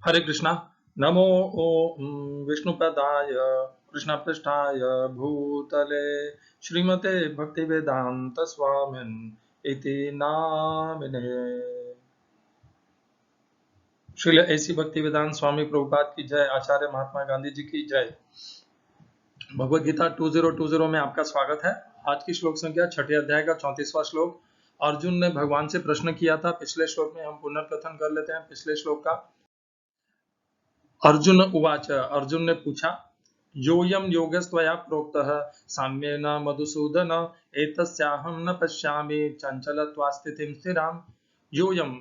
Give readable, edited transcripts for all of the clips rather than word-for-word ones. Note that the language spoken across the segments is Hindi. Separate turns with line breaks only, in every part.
हरे कृष्णा। नमो विष्णुपदाय कृष्णपृष्ठाय भूतले श्रीमते भक्तिवेदांत स्वामिन इति नामिने। श्रील ऐसी भक्तिवेदांत स्वामी प्रभुपाद की जय। आचार्य महात्मा गांधी जी की जय। भगवद गीता 2020 में आपका स्वागत है। आज की श्लोक संख्या छठे अध्याय का 34वां श्लोक। अर्जुन ने भगवान से प्रश्न किया था। पिछले श्लोक में हम पुनर्कथन कर लेते हैं पिछले श्लोक का। अर्जुन उवाच, अर्जुन ने पूछा, योऽयं योगस्त्वया प्रोक्तः साम्येन मधुसूदन एतस्याहं न पश्यामि चंचलत्वास्थितिं स्थिरां। योऽयं,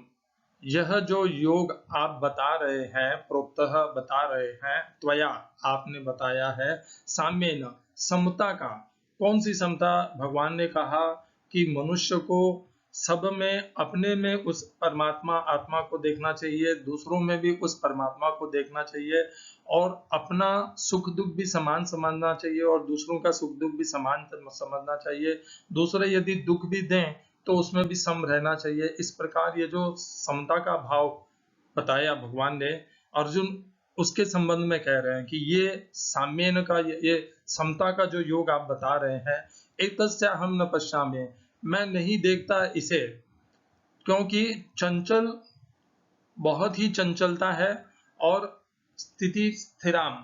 यह जो योग आप बता रहे हैं, प्रोक्तः बता रहे हैं, त्वया आपने बताया है, साम्येन समता का। कौन सी समता? भगवान ने कहा कि मनुष्य को सब में, अपने में उस परमात्मा आत्मा को देखना चाहिए, दूसरों में भी उस परमात्मा को देखना चाहिए, और अपना सुख दुख भी समान समझना चाहिए और दूसरों का सुख दुख भी समान समझना चाहिए। दूसरे यदि दुख भी दें तो उसमें भी सम रहना चाहिए। इस प्रकार ये जो समता का भाव बताया भगवान ने, अर्जुन उसके संबंध में कह रहे हैं कि ये साम्येन का, ये समता का जो योग आप बता रहे हैं, एतस्याहं न पश्यामि, मैं नहीं देखता इसे, क्योंकि चंचल, बहुत ही चंचलता है, और स्थिति स्थिराम,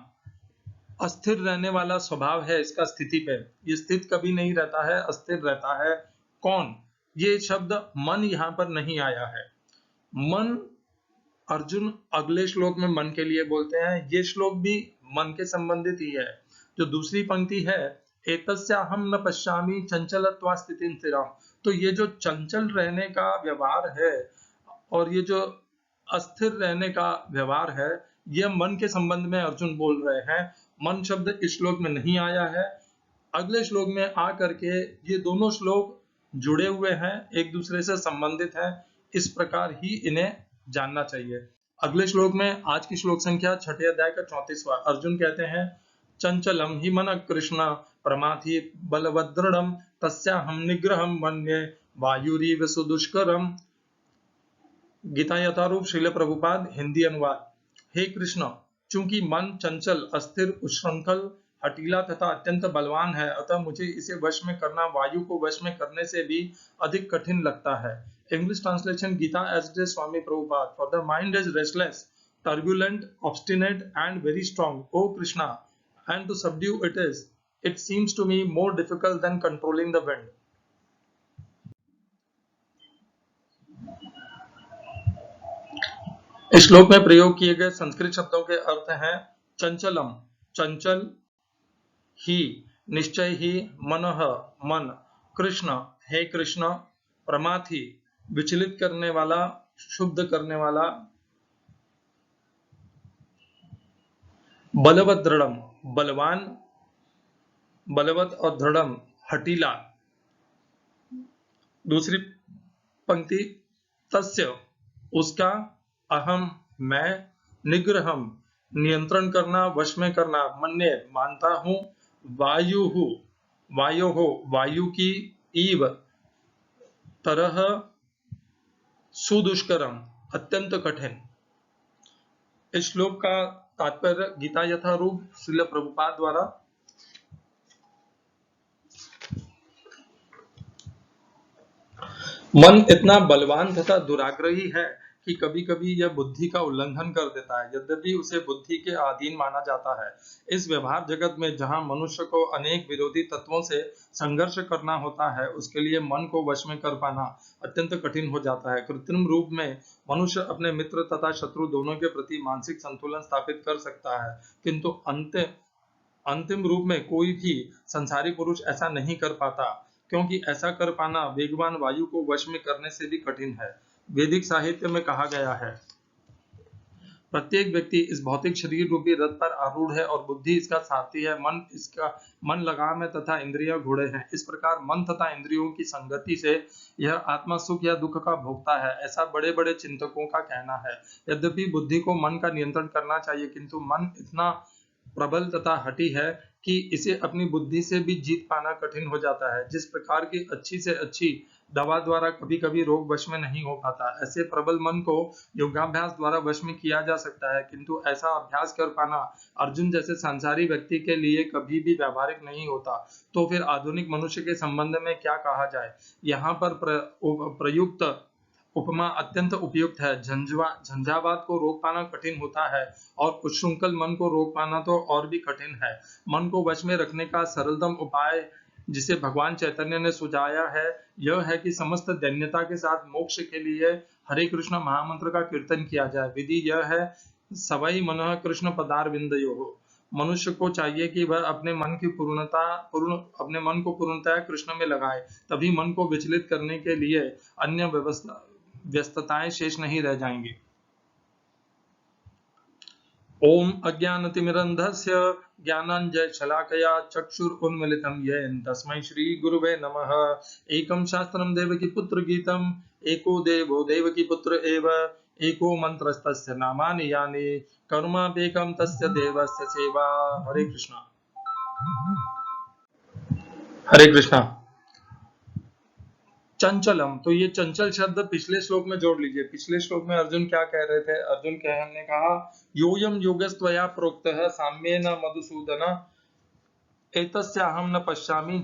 अस्थिर रहने वाला स्वभाव है इसका स्थिति पे। ये स्थित कभी नहीं रहता है, अस्थिर रहता है। कौन? ये शब्द मन यहाँ पर नहीं आया है। मन अर्जुन अगले श्लोक में मन के लिए बोलते हैं। ये श्लोक भी मन के संबंधित ही है। जो दूसरी पंक्ति है, एतस्याहं न पश्यामि चंचलत्वा स्थितिं स्थिराम, तो ये जो चंचल रहने का व्यवहार है और ये जो अस्थिर रहने का व्यवहार है, ये मन के संबंध में अर्जुन बोल रहे हैं। मन शब्द इस श्लोक में नहीं आया है। अगले श्लोक में आ करके ये दोनों श्लोक जुड़े हुए हैं, एक दूसरे से संबंधित हैं। इस प्रकार ही इन्हें जानना चाहिए। अगले श्लोक में, आज की श्लोक संख्या छठे अध्याय का 34वां, अर्जुन कहते हैं, चंचलम हि मन कृष्ण प्रमाथि बलवदृढ़म तस्याहं निग्रहं मन्ये वायुरिव सुदुष्करम। गीता यथारूप श्रील प्रभुपाद, हिंदी अनुवाद। हे कृष्ण, चूंकि मन चंचल, अस्थिर, उच्छृंखल, हठीला तथा अत्यंत बलवान है, अतः मुझे इसे वश में करना वायु को वश में करने से भी अधिक कठिन लगता है। English translation, Gita as it is, Swami Prabhupada. For the mind is restless, turbulent, obstinate and very strong, O Krishna, and to subdue it seems to me more difficult than controlling the wind. इस श्लोक में प्रयोग किए गए संस्कृत शब्दों के अर्थ हैं, चंचलम, चंचल, ही, निश्चय ही, मनः, मन, कृष्ण, हे कृष्ण, प्रमाथि, विचलित करने वाला, शुद्ध करने वाला, बलवत दृढ़म, बलवान, बलवत और दृढ़म, हठीला। दूसरी पंक्ति, तस्य, उसका, अहम, मैं, निग्रहम, नियंत्रण करना, वश में करना, मन्ये, मानता हूं, वायु, वायु की, इव, तरह, सुदुष्करम, अत्यंत कठिन। इस श्लोक का तात्पर्य गीता यथारूप श्रील प्रभुपाद द्वारा। मन इतना बलवान तथा दुराग्रही है कि कभी कभी यह बुद्धि का उल्लंघन कर देता है, यद्यपि उसे बुद्धि के अधीन माना जाता है। इस व्यवहार जगत में जहां मनुष्य को अनेक विरोधी तत्वों से संघर्ष करना होता है, उसके लिए मन को वश में कर पाना अत्यंत कठिन हो जाता है। कृत्रिम रूप में मनुष्य अपने मित्र तथा शत्रु दोनों के प्रति मानसिक संतुलन स्थापित कर सकता है, किंतु अंतिम रूप में कोई भी संसारी पुरुष ऐसा नहीं कर पाता, क्योंकि ऐसा कर पाना वेगवान वायु को वश में करने से भी कठिन है। वैदिक साहित्य में कहा गया है, प्रत्येक व्यक्ति इस भौतिक शरीर रूपी रथ पर आरूढ़ है और बुद्धि इसका सारथी है। मन लगाम है तथा इंद्रियां घोड़े हैं। इस प्रकार मन तथा इंद्रियों की संगति से यह आत्मा सुख या दुख का भोगता है, ऐसा बड़े बड़े चिंतकों का कहना है। यद्यपि बुद्धि को मन का नियंत्रण करना चाहिए, किंतु मन इतना प्रबल तथा हठी है कि इसे अपनी बुद्धि से भी जीत पाना कठिन हो जाता है। जिस प्रकार की अच्छी से अच्छी दवा द्वारा कभी कभी रोग वश में नहीं हो पाता। ऐसे प्रबल मन को योगाभ्यास द्वारा वश में किया जा सकता है, किंतु ऐसा अभ्यास कर पाना अर्जुन जैसे सांसारिक व्यक्ति के लिए कभी भी व्यावहारिक नहीं होता। तो फिर आधुनिक मनुष्य के संबंध में क्या कहा जाए। यहाँ पर प्रयुक्त उपमा अत्यंत उपयुक्त है। झंझावात को रोक पाना कठिन होता है और उच्छृंखल मन को रोक पाना तो और भी कठिन है। मन को वश में रखने का सरलतम उपाय जिसे भगवान चैतन्य ने सुझाया है यह है कि समस्त दैन्यता के साथ मोक्ष के लिए हरे कृष्ण महामंत्र का कीर्तन किया जाए। विधि यह है, सवई मनः कृष्ण पदारविंदयोः। मनुष्य को चाहिए कि वह अपने मन को पूर्णतः कृष्ण में लगाए, तभी मन को विचलित करने के लिए अन्य व्यस्तताएं शेष नहीं रह जाएंगी। ओम अज्ञानतिमिरन्धस्य ज्ञानाञ्जनशलाकया चक्षुरुन्मीलितं येन तस्मै श्री गुरुवे नमः। एकं शास्त्रं देवकीपुत्र गीतम् एको देवो देवकीपुत्र एव एको मन्त्रस्तस्य नामानि यानि कर्मापेकं तस्य देवस्य सेवा। हरे कृष्णा। हरे कृष्णा। चंचलम, तो ये चंचल शब्द पिछले श्लोक में जोड़ लीजिए। पिछले श्लोक में अर्जुन क्या कह रहे थे। अर्जुन ने कहा योयम योगस्त्वया प्रोक्तः साम्येन मधुसूदन एतस्याहं न पश्यामि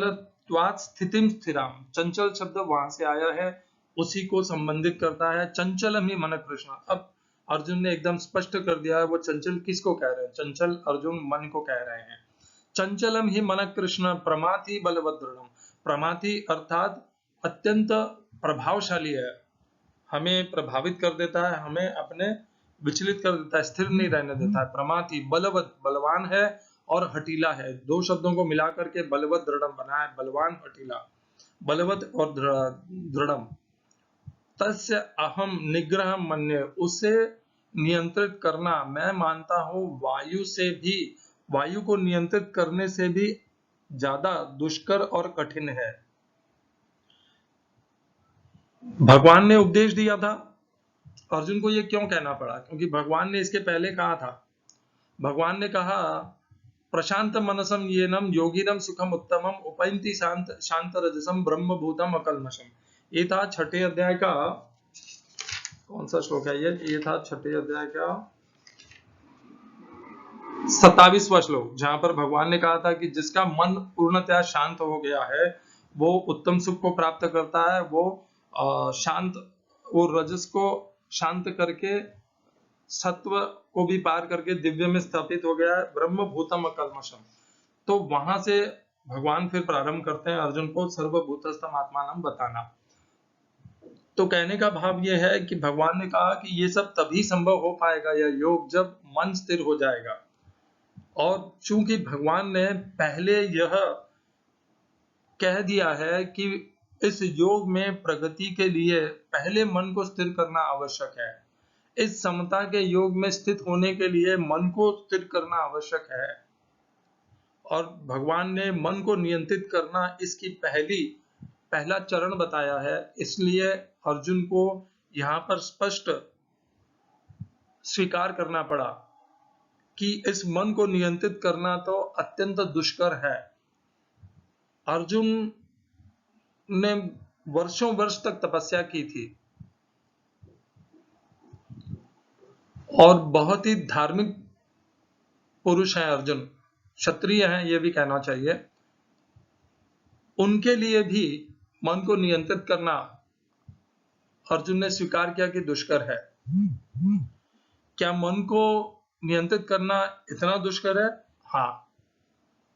चंचलत्वात् स्थितिं स्थिराम। चंचल शब्द वहां से आया है, उसी को संबंधित करता है। चंचलम ही मन कृष्ण। अब अर्जुन ने एकदम स्पष्ट कर दिया है वो चंचल किसको कह रहे हैं। चंचल अर्जुन मन को कह रहे हैं। चंचलम ही मन कृष्ण प्रमाथि बलवदृढ़। प्रमाथि अर्थात अत्यंत प्रभावशाली है, हमें प्रभावित कर देता है, हमें अपने विचलित कर देता है, स्थिर नहीं रहने देता है। प्रमाथि बलवत, बलवान है, और हटीला है। दो शब्दों को मिलाकर के बलवत दृढ़ बना है, बलवान हटीला। बलवत और दृढ़। तस्य अहम निग्रह मन्ये, उसे नियंत्रित करना मैं मानता हूं वायु से भी, वायु को नियंत्रित करने से भी ज्यादा दुष्कर और कठिन है। भगवान ने उपदेश दिया था अर्जुन को। ये क्यों कहना पड़ा? क्योंकि भगवान ने इसके पहले कहा था। भगवान ने कहा प्रशांत मनसम येनम योगिनम सुखम उत्तमम उपैन्ति शांत रजसम ब्रह्मभूतम अकल्मषम। ये था 6ठे अध्याय का, कौन सा श्लोक है ये था 6ठे अध्याय का 27वां श्लोक, जहां पर भगवान ने कहा था कि जिसका मन पूर्णतया शांत हो गया है वो उत्तम सुख को प्राप्त करता है। वो रजस को शांत करके सत्व को भी पार करके दिव्य में स्थापित हो गया है। ब्रह्म भूतम अकल्मषम। तो वहां से भगवान फिर प्रारंभ करते हैं अर्जुन को सर्वभूतस्थम आत्मानम बताना। तो कहने का भाव यह है कि भगवान ने कहा कि ये सब तभी संभव हो पाएगा यह योग जब मन स्थिर हो जाएगा। और चूंकि भगवान ने पहले यह कह दिया है कि इस योग में प्रगति के लिए पहले मन को स्थिर करना आवश्यक है, इस समता के योग में स्थित होने के लिए मन को स्थिर करना आवश्यक है, और भगवान ने मन को नियंत्रित करना इसकी पहला चरण बताया है। इसलिए अर्जुन को यहाँ पर स्पष्ट स्वीकार करना पड़ा कि इस मन को नियंत्रित करना तो अत्यंत दुष्कर है। अर्जुन ने वर्षों वर्ष तक तपस्या की थी और बहुत ही धार्मिक पुरुष हैं अर्जुन, क्षत्रिय हैं ये भी कहना चाहिए। उनके लिए भी मन को नियंत्रित करना अर्जुन ने स्वीकार किया कि दुष्कर है। क्या मन को नियंत्रित करना इतना दुष्कर है? हाँ,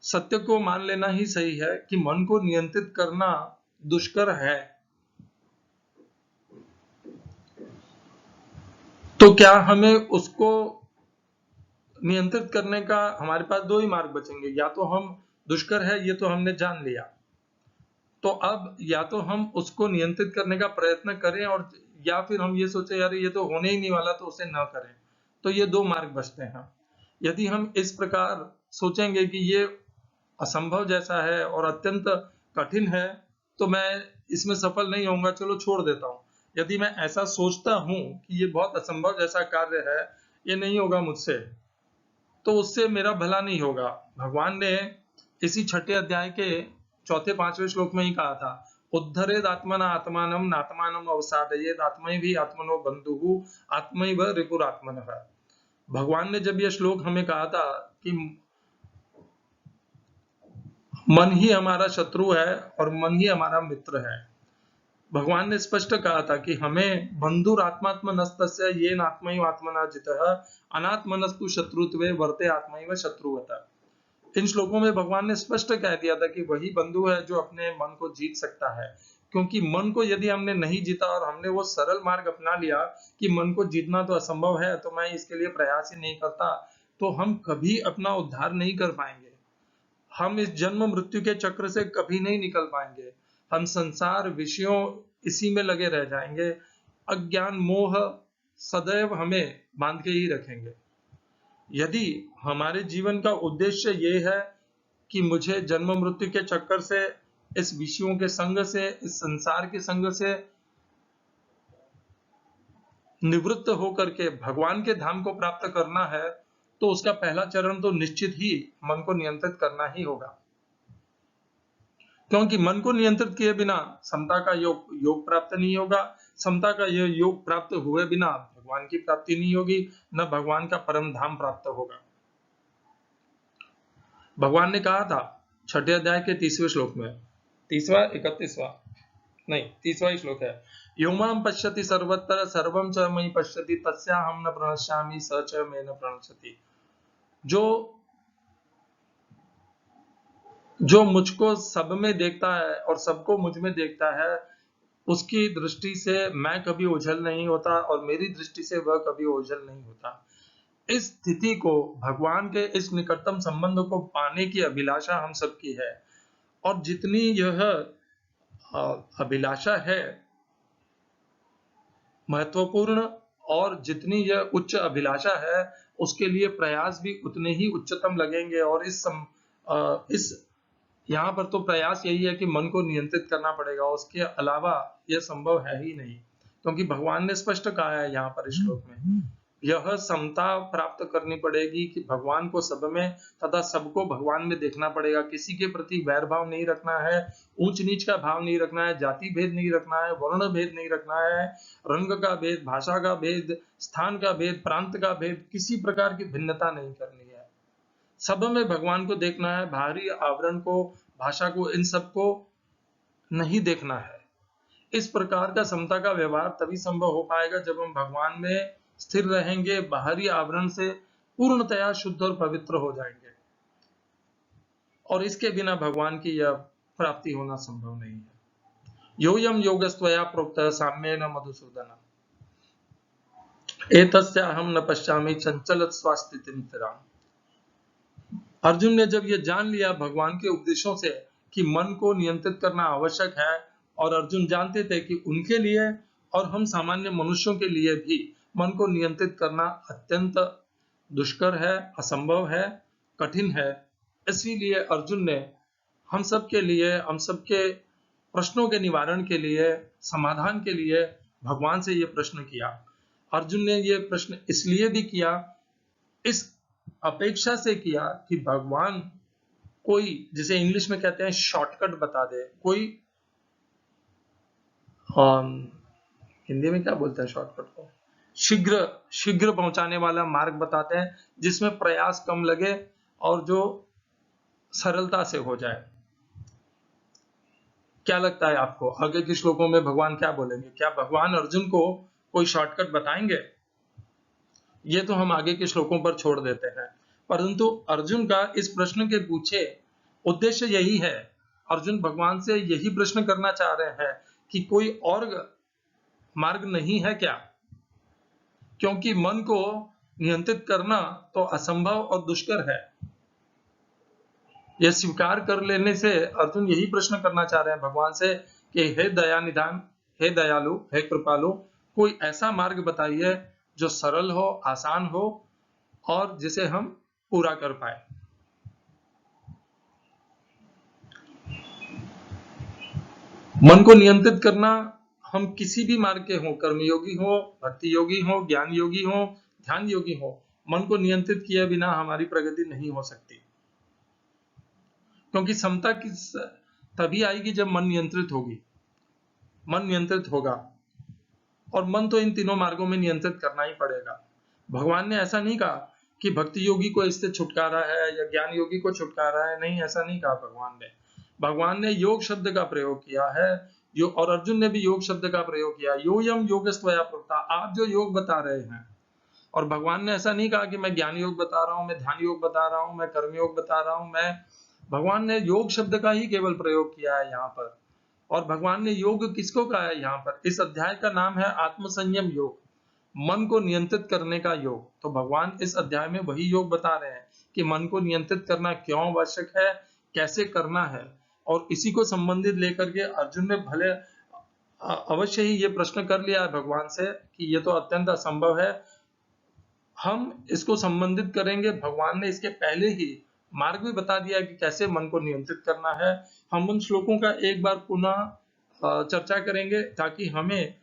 सत्य को मान लेना ही सही है कि मन को नियंत्रित करना दुष्कर है। तो क्या हमें उसको नियंत्रित करने का, हमारे पास दो ही मार्ग बचेंगे। या तो हम दुष्कर है ये तो हमने जान लिया, तो अब या तो हम उसको नियंत्रित करने का प्रयत्न करें, और या फिर हम ये सोचे यार ये तो होने ही नहीं वाला तो उसे ना करें। तो ये दो मार्ग बचते हैं। यदि हम इस प्रकार सोचेंगे कि ये असंभव जैसा है और अत्यंत कठिन है तो मैं इसमें सफल नहीं होऊंगा, चलो छोड़ देता हूं। यदि मैं ऐसा सोचता हूं कि ये बहुत असंभव जैसा कार्य है, ये नहीं होगा मुझसे, तो उससे मेरा भला नहीं होगा। भगवान ने इसी छठे अध्याय के चौथे पांचवें श्लोक में ही कहा था, उद्धरेद आत्मना आत्मानम नात्मानम अवसादयेद आत्मैव आत्मनो बंधुः आत्मैव रिपुरात्मनः। भगवान ने जब यह श्लोक हमें कहा था कि मन ही हमारा शत्रु है और मन ही हमारा मित्र है, भगवान ने स्पष्ट कहा था कि हमें बंधुर आत्मात्मनस्तस्य येन आत्मैव आत्मना जितः अनात्मनस्तु शत्रुत्वे वर्ते आत्मैव शत्रुवतः। इन श्लोकों में भगवान ने स्पष्ट कह दिया था कि वही बंधु है जो अपने मन को जीत सकता है, क्योंकि मन को यदि हमने नहीं जीता और हमने वो सरल मार्ग अपना लिया कि मन को जीतना तो असंभव है तो मैं इसके लिए प्रयास ही नहीं करता, तो हम कभी अपना उद्धार नहीं कर पाएंगे। हम इस जन्म मृत्यु के चक्र से कभी नहीं निकल पाएंगे। हम संसार विषयों इसी में लगे रह जाएंगे। अज्ञान मोह सदैव हमें बांध के ही रखेंगे। यदि हमारे जीवन का उद्देश्य ये है कि मुझे जन्म मृत्यु के चक्कर से, इस विषयों के संग से, इस संसार के संग से निवृत्त होकर के भगवान के धाम को प्राप्त करना है, तो उसका पहला चरण तो निश्चित ही मन को नियंत्रित करना ही होगा, क्योंकि मन को नियंत्रित किए बिना समता का योग प्राप्त नहीं होगा। समता का यह योग प्राप्त हुए बिना भगवान की प्राप्ति नहीं होगी, न भगवान का परम धाम प्राप्त होगा। भगवान ने कहा था छठे अध्याय के 30वें श्लोक में, 30वां श्लोक है, योमाम पश्यति सर्वत्र सर्वं च मयि पश्यति तस्याहं न प्रणश्यामि स च मे न प्रणश्यति। जो मुझको सब में देखता है और सबको मुझ में देखता है, उसकी दृष्टि से मैं कभी ओझल नहीं होता और मेरी दृष्टि से वह कभी ओझल नहीं होता। इस स्थिति को, भगवान के इस निकटतम संबंध को पाने की अभिलाषा हम सबकी है, और जितनी यह अभिलाषा है महत्वपूर्ण, और जितनी यह उच्च अभिलाषा है उसके लिए प्रयास भी उतने ही उच्चतम लगेंगे। और इस यहाँ पर तो प्रयास यही है कि मन को नियंत्रित करना पड़ेगा, उसके अलावा यह संभव है ही नहीं, क्योंकि भगवान ने स्पष्ट कहा है यहाँ पर इस श्लोक में, यह समता प्राप्त करनी पड़ेगी कि भगवान को सब में तथा सबको भगवान में देखना पड़ेगा। किसी के प्रति वैर भाव नहीं रखना है, ऊंच नीच का भाव नहीं रखना है, जाति भेद नहीं रखना है, वर्ण भेद नहीं रखना है, रंग का भेद, भाषा का भेद, स्थान का भेद, प्रांत का भेद, किसी प्रकार की भिन्नता नहीं करनी है। सब में भगवान को देखना है, बाहरी आवरण को, भाषा को, इन सबको नहीं देखना है। इस प्रकार का समता का व्यवहार तभी संभव हो पाएगा जब हम भगवान में स्थिर रहेंगे, बाहरी आवरण से पूर्णतया शुद्ध और पवित्र हो जाएंगे, और इसके बिना भगवान की यह प्राप्ति होना संभव नहीं है। योयम योगस्त्वया प्रोक्तः साम्येन मधुसूदन एतस्याहं न पश्यामि चंचल स्वास्थितिं स्थिराम्। अर्जुन ने जब यह जान लिया भगवान के उपदेशों से कि मन को नियंत्रित करना आवश्यक है, और अर्जुन जानते थे कि उनके लिए और हम सामान्य मनुष्यों के लिए भी मन को नियंत्रित करना अत्यंत दुष्कर है, असंभव है, कठिन है, इसीलिए अर्जुन ने हम सब के लिए, हम सबके प्रश्नों के निवारण के लिए, समाधान के लिए भगवान से यह प्रश्न किया। अर्जुन ने यह प्रश्न इसलिए भी किया, इस अपेक्षा से किया कि भगवान कोई, जिसे इंग्लिश में कहते हैं शॉर्टकट बता दे, कोई हिंदी में क्या बोलते हैं शॉर्टकट को, शीघ्र पहुंचाने वाला मार्ग बताते हैं, जिसमें प्रयास कम लगे और जो सरलता से हो जाए। क्या लगता है आपको आगे के श्लोकों में भगवान क्या बोलेंगे? क्या भगवान अर्जुन को कोई शॉर्टकट बताएंगे? ये तो हम आगे के श्लोकों पर छोड़ देते हैं, परंतु अर्जुन का इस प्रश्न के पूछे उद्देश्य यही है। अर्जुन भगवान से यही प्रश्न करना चाह रहे हैं कि कोई और मार्ग नहीं है क्या? क्योंकि मन को नियंत्रित करना तो असंभव और दुष्कर है। यह स्वीकार कर लेने से अर्जुन यही प्रश्न करना चाह रहे हैं भगवान से कि हे दयानिधान, हे दयालु, हे कृपालु, कोई ऐसा मार्ग बताइए जो सरल हो, आसान हो और जिसे हम पूरा कर पाए। मन को नियंत्रित करना हम किसी भी मार्ग के हों, कर्मयोगी हो, भक्ति योगी हो, ज्ञान योगी हो, ध्यान योगी हो, मन को नियंत्रित किए बिना हमारी प्रगति नहीं हो सकती। क्योंकि समता किस तभी आएगी जब मन नियंत्रित होगी, मन नियंत्रित होगा, और मन तो इन तीनों मार्गों में नियंत्रित करना ही पड़ेगा। भगवान ने ऐसा नहीं कहा कि भक्ति योगी को इससे छुटकारा है या ज्ञान योगी को छुटकारा है, नहीं, ऐसा नहीं कहा भगवान ने। भगवान ने योग शब्द का प्रयोग किया है, जो और अर्जुन ने भी योग शब्द का प्रयोग किया, योयम योगस्त्वया प्रोक्ता, आप जो योग बता रहे हैं। और भगवान ने ऐसा नहीं कहा कि मैं ज्ञान योग बता रहा हूं, मैं ध्यान योग बता रहा हूं, मैं कर्म योग बता रहा हूं, भगवान ने योग शब्द का ही केवल प्रयोग किया है यहाँ पर। और भगवान ने योग किसको कहा है यहाँ पर? इस अध्याय का नाम है आत्मसंयम योग, मन को नियंत्रित करने का योग। तो भगवान इस अध्याय में वही योग बता रहे हैं कि मन को नियंत्रित करना क्यों आवश्यक है, कैसे करना है। और इसी को संबंधित लेकर के अर्जुन ने भले अवश्य ही ये प्रश्न कर लिया है भगवान से कि ये तो अत्यंत असंभव है, हम इसको संबंधित करेंगे। भगवान ने इसके पहले ही मार्ग भी बता दिया कि कैसे मन को नियंत्रित करना है। हम उन श्लोकों का एक बार पुनः चर्चा करेंगे ताकि हमें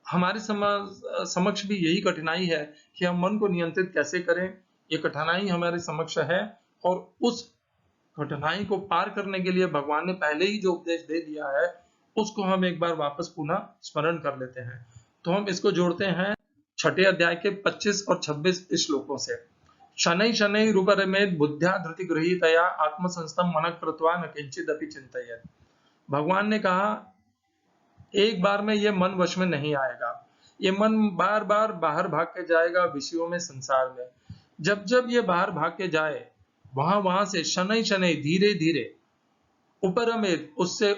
हमारे समक्ष भी यही कठिनाई है कि हम मन को नियंत्रित कैसे करें। ये कठिनाई हमारे समक्ष है और उस कठिनाई को पार करने के लिए भगवान ने पहले ही जो उपदेश दे दिया है उसको हम एक बार वापस पुनः स्मरण कर लेते हैं। तो हम इसको जोड़ते हैं छठे अध्याय के 25 और 26 श्लोकों से। शनै शनै रूपरमेद बुद्ध्या धृति गृहीतया आत्मसंस्थम मनः कृत्वा न किंचिदपि चिंतयेत्। भगवान ने कहा एक बार में ये मन वश में नहीं आएगा, ये मन बार बार बाहर भाग के जाएगा विषयों में, संसार में। जब जब ये बाहर भाग के जाए वहां से शनै शनै धीरे धीरे उपरमेद, उससे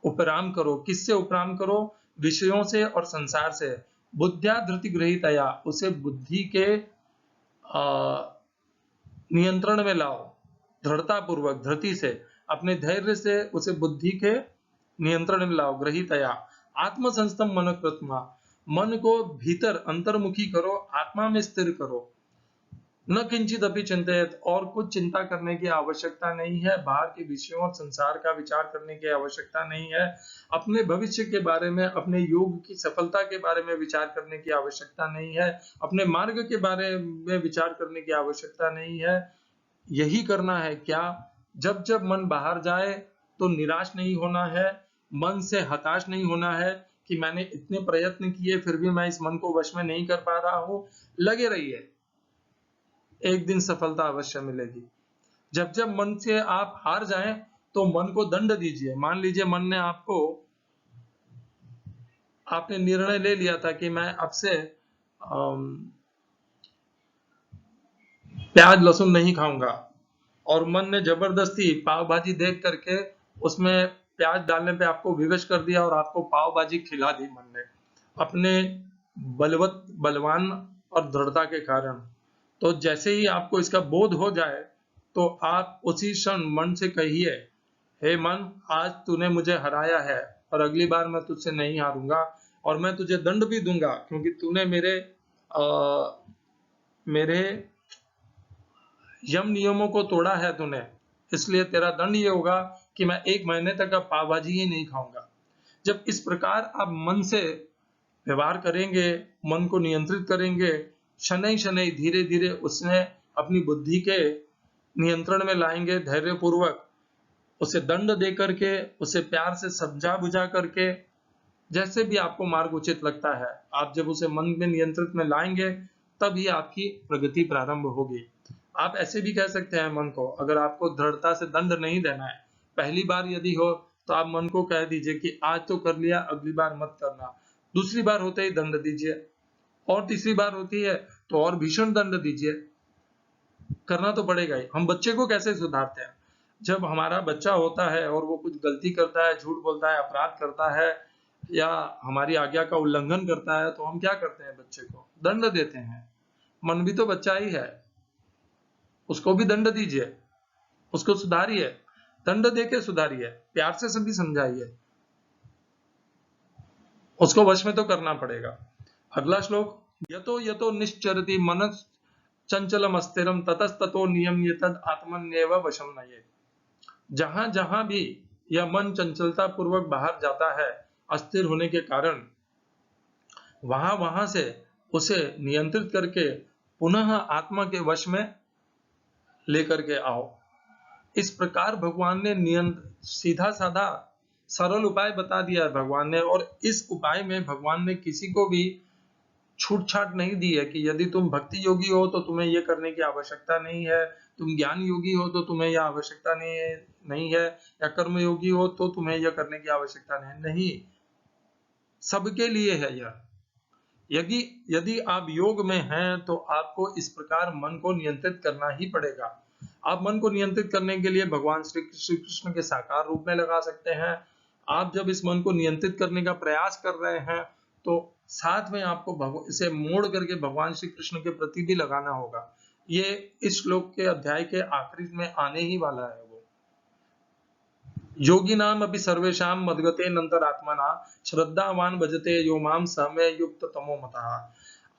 उपराम करो। किससे उपराम करो? विषयों से और संसार से। बुद्ध्या धृति गृहीतया, उसे बुद्धि के नियंत्रण में लाओ, दृढ़ता पूर्वक, धृति से, अपने धैर्य से उसे बुद्धि के नियंत्रण में लाओ। गृहीतया आत्मसंस्थम मन कृत्वा, मन को भीतर अंतर्मुखी करो, आत्मा में स्थिर करो। न किंचित अपि चिंतयेत्, और कुछ चिंता करने की आवश्यकता नहीं है, बाहर के विषयों और संसार का विचार करने की आवश्यकता नहीं है, अपने भविष्य के बारे में, अपने योग की सफलता के बारे में विचार करने की आवश्यकता नहीं है, अपने मार्ग के बारे में विचार करने की आवश्यकता नहीं है। यही करना है क्या? जब जब मन बाहर जाए तो निराश नहीं होना है, मन से हताश नहीं होना है कि मैंने इतने प्रयत्न किए फिर भी मैं इस मन को वश में नहीं कर पा रहा हूं। लगे रहिए, एक दिन सफलता अवश्य मिलेगी। जब जब मन से आप हार जाएं तो मन को दंड दीजिए। मान लीजिए मन ने आपने निर्णय ले लिया था कि मैं अब से प्याज लहसुन नहीं खाऊंगा, और मन ने जबरदस्ती पाव भाजी देख करके उसमें प्याज डालने पे आपको विवश कर दिया और आपको पाव भाजी खिला दी मन ने, अपने बलवान और दृढ़ता के कारण। तो जैसे ही आपको इसका बोध हो जाए तो आप उसी क्षण मन से कहिए, हे मन, आज तूने मुझे हराया है और अगली बार मैं तुझसे नहीं हारूंगा, और मैं तुझे दंड भी दूंगा क्योंकि तूने मेरे यम नियमों को तोड़ा है तूने, इसलिए तेरा दंड ये होगा कि मैं 1 महीने तक अब पाव भाजी ही नहीं खाऊंगा। जब इस प्रकार आप मन से व्यवहार करेंगे, मन को नियंत्रित करेंगे, शनै शनै धीरे धीरे उसने अपनी बुद्धि के नियंत्रण में लाएंगे, धैर्य पूर्वक उसे दंड दे करके, उसे प्यार से समझा बुझा करके, जैसे भी आपको मार्ग उचित लगता है, आप जब उसे मन में नियंत्रित में लाएंगे तभी आपकी प्रगति प्रारंभ होगी। आप ऐसे भी कह सकते हैं मन को, अगर आपको दृढ़ता से दंड नहीं देना है, पहली बार यदि हो तो आप मन को कह दीजिए कि आज तो कर लिया, अगली बार मत करना। दूसरी बार होते ही दंड दीजिए, और तीसरी बार होती है तो और भीषण दंड दीजिए। करना तो पड़ेगा ही। हम बच्चे को कैसे सुधारते हैं? जब हमारा बच्चा होता है और वो कुछ गलती करता है, झूठ बोलता है, अपराध करता है या हमारी आज्ञा का उल्लंघन करता है, तो हम क्या करते हैं? बच्चे को दंड देते हैं। मन भी तो बच्चा ही है, उसको भी दंड दीजिए, उसको सुधारिए, दंड देके सुधारिए, प्यार से सभी समझाइए, उसको वश में तो करना पड़ेगा। अगला श्लोक, यतो यतो निश्चरति मनः चंचलम अस्थिरम ततस्ततो नियम्येतद् आत्मन्येव वशम नयेत्। जहां जहां भी यह मन चंचलता पूर्वक बाहर जाता है अस्थिर होने के कारण, वहां वहां से उसे नियंत्रित करके पुनः आत्मा के वश में लेकर के आओ। इस प्रकार भगवान ने सीधा साधा सरल उपाय बता दिया है भगवान ने, और इस उपाय में भगवान ने किसी को भी छूट छाट नहीं दी है कि यदि तुम भक्ति योगी हो तो तुम्हें ये करने की आवश्यकता नहीं है, तुम ज्ञान योगी हो तो तुम्हें यह आवश्यकता नहीं है, या कर्म योगी हो तो तुम्हें यह करने की आवश्यकता नहीं, सबके लिए है यह। यदि यदि आप योग में हैं तो आपको इस प्रकार मन को नियंत्रित करना ही पड़ेगा। आप मन को नियंत्रित करने के लिए भगवान श्री कृष्ण के साकार रूप में लगा सकते हैं। आप जब इस मन को नियंत्रित करने का प्रयास कर रहे हैं तो साथ में आपको इसे मोड़ करके भगवान श्री कृष्ण के प्रति भी लगाना होगा। ये इस श्लोक के अध्याय के आखिरी में आने ही वाला है। वो योगी नाम अभी सर्वेशा मदगते नंतरात्मना श्रद्धावान भजते यो माम समय युक्त तमो मतः।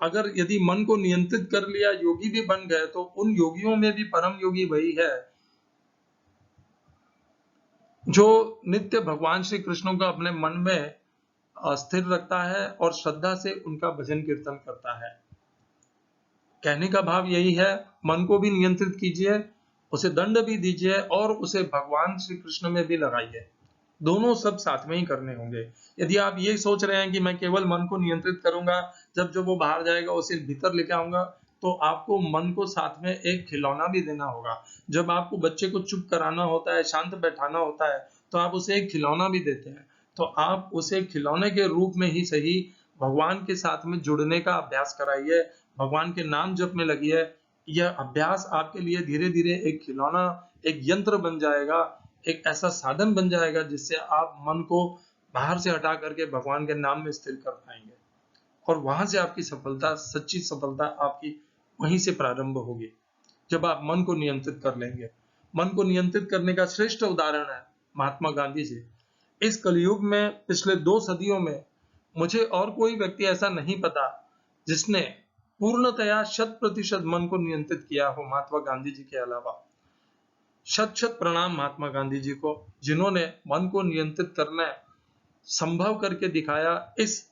अगर यदि मन को नियंत्रित कर लिया, योगी भी बन गए, तो उन योगियों में भी परम योगी वही है जो नित्य भगवान श्री कृष्ण को अपने मन में स्थिर रखता है और श्रद्धा से उनका भजन कीर्तन करता है। कहने का भाव यही है, मन को भी नियंत्रित कीजिए, उसे दंड भी दीजिए और उसे भगवान श्री कृष्ण में भी लगाइए। दोनों सब साथ में ही करने होंगे। यदि आप ये सोच रहे हैं कि मैं केवल मन को नियंत्रित करूंगा, जब वो बाहर जाएगा उसे भीतर लेके आऊंगा, तो आपको मन को साथ में एक खिलौना भी देना होगा। जब आपको बच्चे को चुप कराना होता है, शांत बैठाना होता है, तो आप उसे एक खिलौना भी देते हैं। तो आप उसे खिलौने के रूप में ही सही भगवान के साथ में जुड़ने का अभ्यास कराइए, भगवान के नाम जप में लगिए। यह अभ्यास आपके लिए धीरे धीरे एक खिलौना, एक यंत्र बन जाएगा, एक ऐसा साधन बन जाएगा जिससे आप मन को बाहर से हटा करके भगवान के नाम में स्थिर कर पाएंगे, और वहां से आपकी सफलता, सच्ची सफलता आपकी वहीं से प्रारंभ होगी, जब आप मन को नियंत्रित कर लेंगे। मन को नियंत्रित करने का श्रेष्ठ उदाहरण है महात्मा गांधी जी। इस कलयुग में पिछले 2 सदियों में मुझे और कोई व्यक्ति ऐसा नहीं पता जिसने पूर्णतया 100% मन को नियंत्रित किया हो महात्मा गांधी जी के अलावा। शत शत प्रणाम महात्मा गांधी जी को, जिन्होंने मन को नियंत्रित करना संभव करके दिखाया इस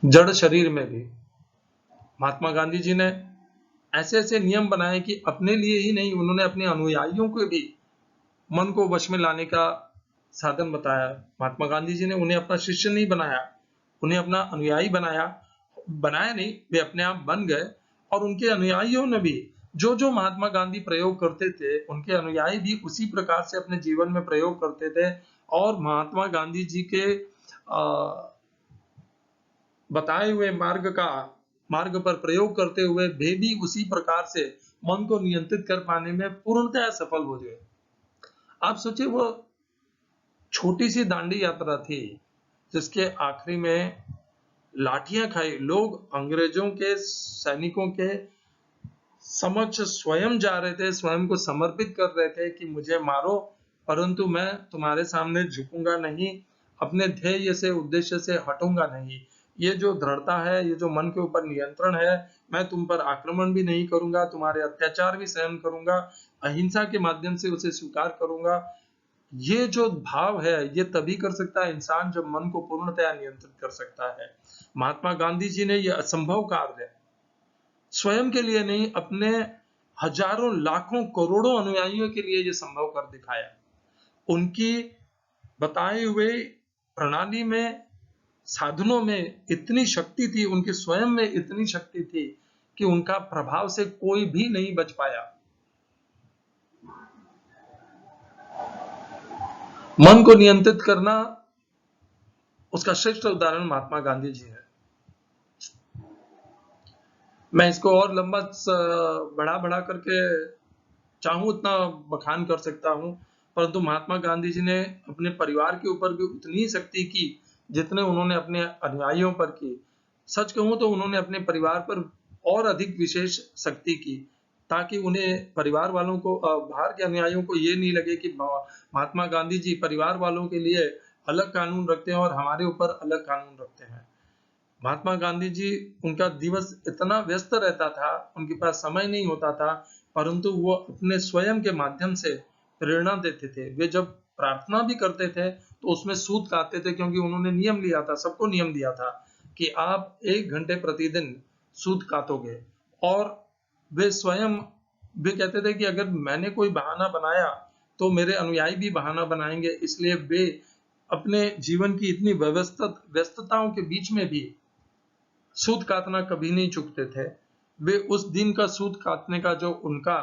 जड़ शरीर में भी। महात्मा गांधी जी ने ऐसे ऐसे नियम बनाए कि अपने लिए ही नहीं, उन्होंने अपने अनुयायियों को भी मन को वश में लाने का साधन बताया। महात्मा गांधी जी ने उन्हें अपना शिष्य नहीं बनाया, उन्हें अपना अनुयायी बनाया नहीं, वे अपने आप बन गए। और उनके अनुयायियों ने भी जो जो महात्मा गांधी प्रयोग करते थे, उनके अनुयायी भी उसी प्रकार से अपने जीवन में प्रयोग करते थे, और महात्मा गांधी जी के बताए हुए मार्ग पर प्रयोग करते हुए वे भी उसी प्रकार से मन को नियंत्रित कर पाने में पूर्णतः सफल हो गए। आप सोचिए, वो छोटी सी दांडी यात्रा थी जिसके आखिरी में लाठियां खाई, लोग अंग्रेजों के सैनिकों के समक्ष स्वयं जा रहे थे, स्वयं को समर्पित कर रहे थे कि मुझे मारो, परंतु मैं तुम्हारे सामने झुकूंगा नहीं, अपने ध्येय से, उद्देश्य से हटूंगा नहीं। ये जो दृढ़ता है, ये जो मन के ऊपर नियंत्रण है, मैं तुम पर आक्रमण भी नहीं करूंगा, तुम्हारे अत्याचार भी सहन करूंगा, अहिंसा के माध्यम से उसे स्वीकार करूंगा। ये जो भाव है, ये तभी कर सकता है इंसान जब मन को पूर्णतया नियंत्रित कर सकता है। महात्मा गांधी जी ने यह असंभव कार्य स्वयं के लिए नहीं, अपने हजारों लाखों करोड़ों अनुयायियों के लिए यह संभव कर दिखाया। उनकी बताए हुए प्रणाली में, साधनों में इतनी शक्ति थी, उनके स्वयं में इतनी शक्ति थी कि उनका प्रभाव से कोई भी नहीं बच पाया। मन को नियंत्रित करना, उसका श्रेष्ठ उदाहरण महात्मा गांधी जी है। मैं इसको और लंबा बढ़ा करके चाहूं उतना बखान कर सकता हूं, परंतु महात्मा गांधी जी ने अपने परिवार के ऊपर भी उतनी ही शक्ति की जितने उन्होंने अपने अनुयायियों पर की। सच कहूं तो उन्होंने अपने परिवार पर और अधिक विशेष शक्ति की, ताकि उन्हें परिवार वालों को, बाहर के अनुयायियों को ये नहीं लगे कि महात्मा गांधी जी परिवार वालों के लिए अलग कानून रखते हैं और हमारे ऊपर अलग कानून रखते हैं। महात्मा गांधी जी, उनका दिवस इतना व्यस्त रहता था, उनके पास समय नहीं होता था, परंतु वो अपने स्वयं के माध्यम से प्रेरणा देते थे। वे जब प्रार्थना भी करते थे तो उसमें सूत काटते थे, क्योंकि उन्होंने नियम लिया था, सबको नियम दिया था कि आप 1 घंटे प्रतिदिन सूत काटोगे। और वे स्वयं वे कहते थे कि अगर मैंने कोई बहाना बनाया तो मेरे अनुयायी भी बहाना बनाएंगे, इसलिए वे अपने जीवन की इतनी व्यस्तताओं के बीच में भी सूत काटना कभी नहीं चूकते थे। वे उस दिन का सूत काटने का जो उनका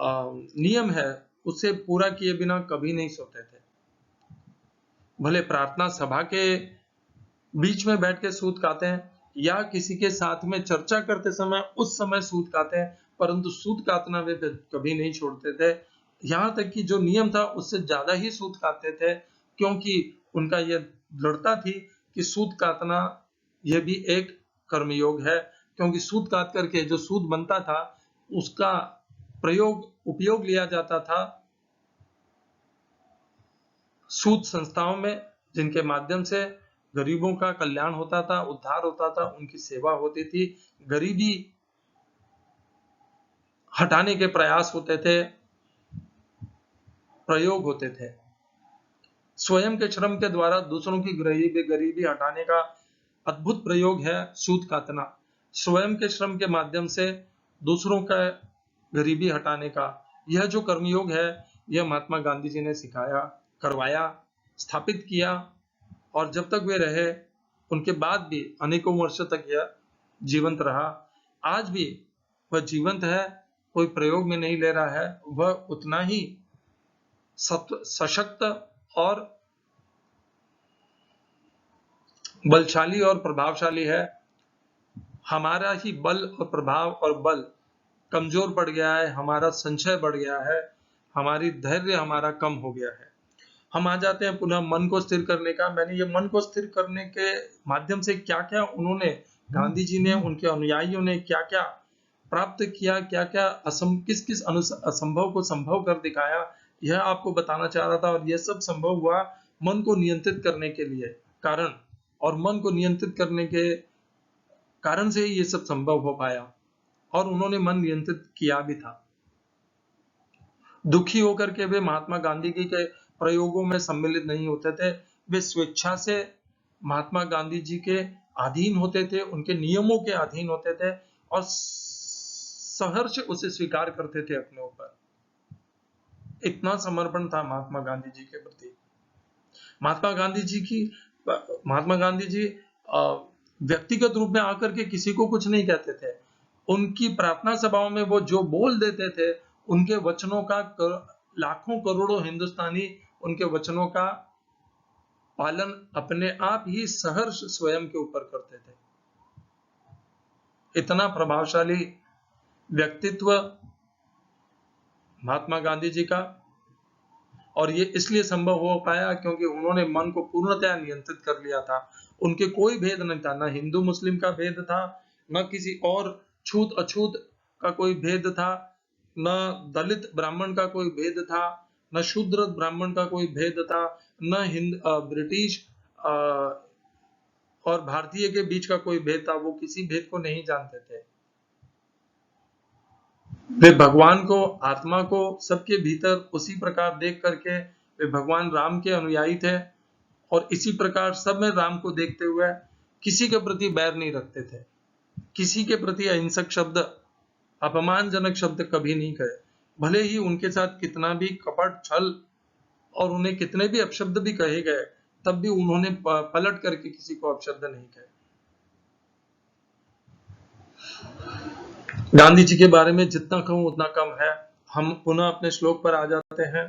नियम है उसे पूरा किए बिना कभी नहीं सोते थे। भले प्रार्थना सभा के बीच में बैठ के सूत काटे हैं या किसी के साथ में चर्चा करते समय उस समय सूत काटे हैं, परंतु सूत काटना वे कभी नहीं छोड़ते थे। यहाँ तक कि जो नियम था उससे ज्यादा ही सूत काटते थे, क्योंकि उनका यह दृढ़ता थी कि सूत काटना यह भी एक कर्मयोग है, क्योंकि सूत काट करके जो सूत बनता था उसका उपयोग लिया जाता था सूत संस्थाओं में, जिनके माध्यम से गरीबों का कल्याण होता था, उद्धार होता था, उनकी सेवा होती थी, गरीबी हटाने के प्रयास होते थे, प्रयोग होते थे। स्वयं के श्रम के द्वारा दूसरों की गरीबी हटाने का अद्भुत प्रयोग है सूत काटना। स्वयं के श्रम के माध्यम से दूसरों का गरीबी हटाने का यह जो कर्मयोग है, यह महात्मा गांधी जी ने सिखाया, करवाया, स्थापित किया, और जब तक वे रहे उनके बाद भी अनेकों वर्षों तक यह जीवंत रहा। आज भी वह जीवंत है, कोई प्रयोग में नहीं ले रहा है, वह उतना ही सशक्त और बलशाली और प्रभावशाली है। हमारा ही बल और प्रभाव और बल कमजोर पड़ गया है, हमारा संचय बढ़ गया है, हमारी धैर्य हमारा कम हो गया है। हम आ जाते हैं पुनः मन को स्थिर करने का। मैंने ये मन को स्थिर करने के माध्यम से क्या क्या उन्होंने, गांधी जी ने, उनके अनुयायियों ने क्या क्या प्राप्त किया, क्या क्या किस किस असंभव को संभव कर दिखाया, यह आपको बताना चाह रहा था। और यह सब संभव हुआ मन को नियंत्रित करने के लिए कारण, और मन को नियंत्रित करने के कारण से ही ये सब संभव हो पाया, और उन्होंने मन नियंत्रित किया भी था। दुखी होकर के वे महात्मा गांधी जी के प्रयोगों में सम्मिलित नहीं होते थे, वे स्वेच्छा से महात्मा गांधी जी के अधीन होते थे, उनके नियमों के अधीन होते थे, और सहर्ष उसे स्वीकार करते थे अपने ऊपर। इतना समर्पण था महात्मा गांधी जी के प्रति। महात्मा गांधी जी व्यक्तिगत रूप में आकर के किसी को कुछ नहीं कहते थे। उनकी प्रार्थना सभाओं में वो जो बोल देते थे, उनके वचनों का लाखों करोड़ों हिंदुस्तानी उनके वचनों का पालन अपने आप ही सहर्ष स्वयं के ऊपर करते थे। इतना प्रभावशाली व्यक्तित्व महात्मा गांधी जी का, और ये इसलिए संभव हो पाया क्योंकि उन्होंने मन को पूर्णतया नियंत्रित कर लिया था। उनके कोई भेद नहीं था, न हिंदू मुस्लिम का भेद था, न किसी और छूत अछूत का कोई भेद था, न दलित ब्राह्मण का कोई भेद था, न शूद्र ब्राह्मण का कोई भेद था, न ब्रिटिश और भारतीय के बीच का कोई भेद था। वो किसी भेद को नहीं जानते थे। वे भगवान को, आत्मा को सबके भीतर उसी प्रकार देख करके वे भगवान राम के अनुयायी थे, और इसी प्रकार सब में राम को देखते हुए किसी के प्रति बैर नहीं रखते थे, किसी के प्रति अहिंसक शब्द, अपमानजनक शब्द कभी नहीं कहे। भले ही उनके साथ कितना भी कपट, छल और उन्हें कितने भी अपशब्द भी कहे गए, तब भी उन्होंने पलट करके किसी को अपशब्द नहीं कहे। गांधी जी के बारे में जितना कहूं उतना कम है। हम पुनः अपने श्लोक पर आ जाते हैं।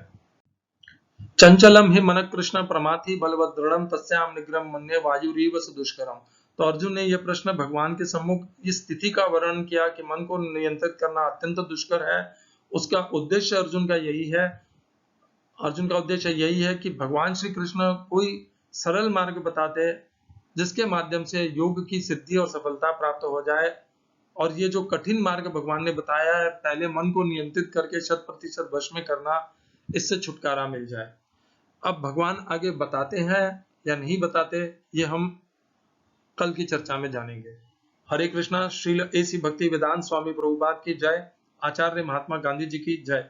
चंचलम ही मन कृष्ण प्रमाथि बलवद दृढ़म तस्याम निग्रहम मन्ये वायुरीव सुदुष्करम। तो अर्जुन ने यह प्रश्न भगवान के सम्मुख इस स्थिति का वर्णन किया कि मन को नियंत्रित करना अत्यंत दुष्कर है। उसका उद्देश्य अर्जुन का उद्देश्य यही है कि भगवान श्री कृष्ण कोई सरल मार्ग बताते जिसके माध्यम से योग की सिद्धि और सफलता प्राप्त हो जाए। और ये जो कठिन मार्ग भगवान ने बताया है, पहले मन को नियंत्रित करके 100% वश में करना, इससे छुटकारा मिल जाए। अब भगवान आगे बताते हैं या नहीं बताते, ये हम कल की चर्चा में जानेंगे। हरे कृष्णा। श्रील एसी भक्ति वेदांत स्वामी प्रभुपाद की जय। आचार्य महात्मा गांधी जी की जय।